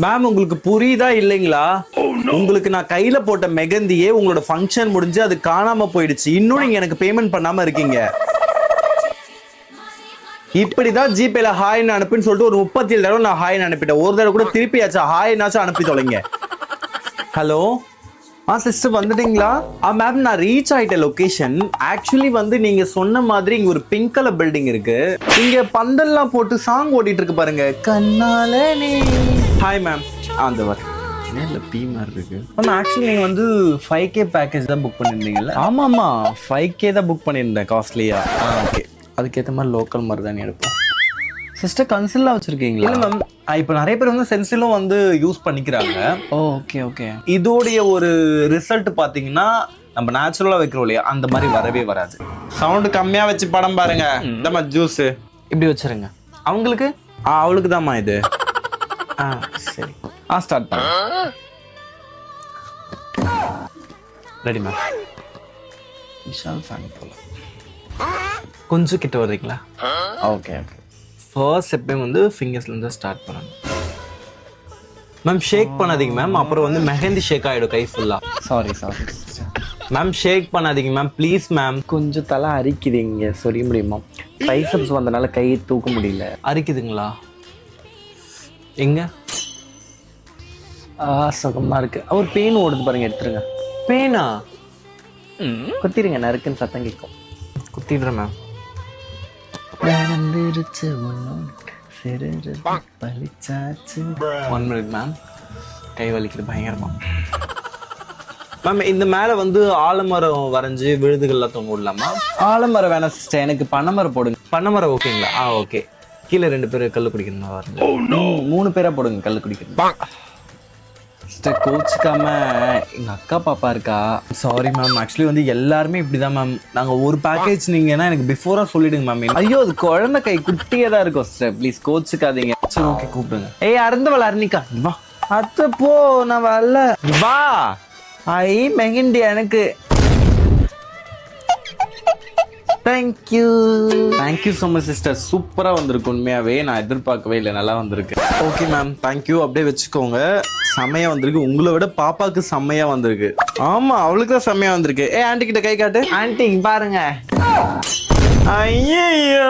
Ma'am உங்களுக்கு புரியுதா இல்லைங்களா? உங்களுக்கு நான் கையில போட்ட மெகந்தியே உங்களோட ஃபங்க்ஷன் முடிஞ்சு அது காணாம போயிடுச்சு. இன்னும் நீங்க எனக்கு பேமெண்ட் பண்ணாம இருக்கீங்க. இப்படிதான் ஜிபேல ஹாய்னு அனுப்புன்னு சொல்லிட்டு ஒரு 37 தடவை நான் ஹாய்னு அனுப்பிட்டேன். ஒரு தடவை கூட திருப்பியாச்சும் ஹாய்னாச்சும் அனுப்பி தொலைங்க. ஹலோ சிஸ்டர் வந்துட்டீங்களா? மேம் நான் ரீச் ஆயிட்டேன் லொகேஷன். ஆக்சுவலி வந்து நீங்க சொன்ன மாதிரி இங்க ஒரு பிங்க் கலர் பில்டிங் இருக்கு. இங்க பந்தல்லாம் போட்டு சாங் ஓடிட்டு இருக்கு பாருங்க. கண்ணால நீ. Hi ma'am. அந்த வர இல்ல பி மாதிரி இருக்கு. மேம் ஆக்சுவலி நீங்க வந்து 5K பேக்கேஜ் தான் புக் பண்ணிருந்தீங்கல்ல? ஆமா 5K தான் புக் பண்ணியிருந்தேன் காஸ்ட்லியா. ஓகே அதுக்கேற்ற மாதிரி லோக்கல் மாதிரி தானே எடுப்போம். சிஸ்டர் கன்சில்லாம் வச்சிருக்கீங்களா? இல்லை மேம் இப்போ நிறைய பேர் வந்து சென்சிலும் வந்து யூஸ் பண்ணிக்கிறாங்க. Okay okay. இதோடைய ஒரு ரிசல்ட் பார்த்தீங்கன்னா நம்ம நேச்சுரலாக வைக்கிறோம் இல்லையா, அந்த மாதிரி வரவே வராது. சவுண்டு கம்மியாக வச்சு படம் பாருங்க. இந்த ஜூஸ் இப்படி வச்சுருங்க. அவங்களுக்கு அவளுக்கு தான்மா இது. சரி ஸ்டார்ட் பண்ண. Ready ma'am. விஷால் ஃபேன் போல. கொஞ்சம் கிட்ட வர்றீங்களா? Okay okay. ஃபர்ஸ்ட் ஸ்டெப்பையும் வந்து ஃபிங்கர்ஸ்லேருந்து ஸ்டார்ட் பண்ணணும். மேம் ஷேக் பண்ணாதீங்க மேம், அப்புறம் வந்து மெஹந்தி ஷேக் ஆகிடும் கை ஃபுல்லாக. சாரி மேம் ஷேக் பண்ணாதீங்க மேம் ப்ளீஸ் மேம். கொஞ்சம் தலை அரிக்குதுங்க, சொல்ல முடியுமா? பைசப்ஸ் வந்தனால கையை தூக்க முடியல. அரிக்குதுங்களா? எங்க? சுகமாக இருக்கு. அவர் பெயின் ஓடுது பாருங்க, எடுத்துருங்க. பெயினா? குத்திடுங்க, நறுக்குன்னு சத்தம் கேட்கும். குத்திடுறேன் மேம். One minute ma'am. கை வலிக்குது பயங்கரமா. மேம் இந்த மேல வந்து ஆலமரம் வரைஞ்சி விழுதுகள்லாம் தொங்க விடலாமா? ஆலமரம் வேணாம் சிஸ்டர், எனக்கு பனைமரம் போடுங்க. பனைமரம் ஓகேங்களா? ஓகே. கீழே 2 பேர் கல் குடிக்கணும் வரல. 3 பேரா போடுங்க கல் குடிக்கணும். சிஸ்டர் கோச்சுக்காம எங்கள் அக்கா பாப்பா இருக்கா. சாரி மேம், ஆக்சுவலி வந்து எல்லாருமே இப்படி தான் மேம். நாங்கள் ஒரு பேக்கேஜ் நீங்கன்னா எனக்கு பிஃபோராக சொல்லிடுங்க மேம். ஐயோ அது குழந்தை கை குட்டியே தான் இருக்கும் சிஸ்டர், ப்ளீஸ் கோச்சுக்காதீங்க. சரி ஓகே கூப்பிடுங்க. அருந்தவள் அருணிக்கா வா. அத்தை போ, நான் வரல. வா. மெஹந்தி எனக்கு. Thank you so much sister. சூப்பராக வந்திருக்கு. உண்மையாகவே நான் எதிர்பார்க்கவே இல்லை, நல்லா வந்திருக்கு. Okay ma'am thank you. அப்படியே வச்சுக்கோங்க. செம்மையா வந்திருக்கு. உங்களை விட பாப்பாக்கு செம்மையா வந்திருக்கு. ஆமா அவளுக்கு தான் செம்மையா வந்திருக்கு. ஆண்டி கிட்ட கை காட்டு. ஆண்டி பாருங்க. ஐயோ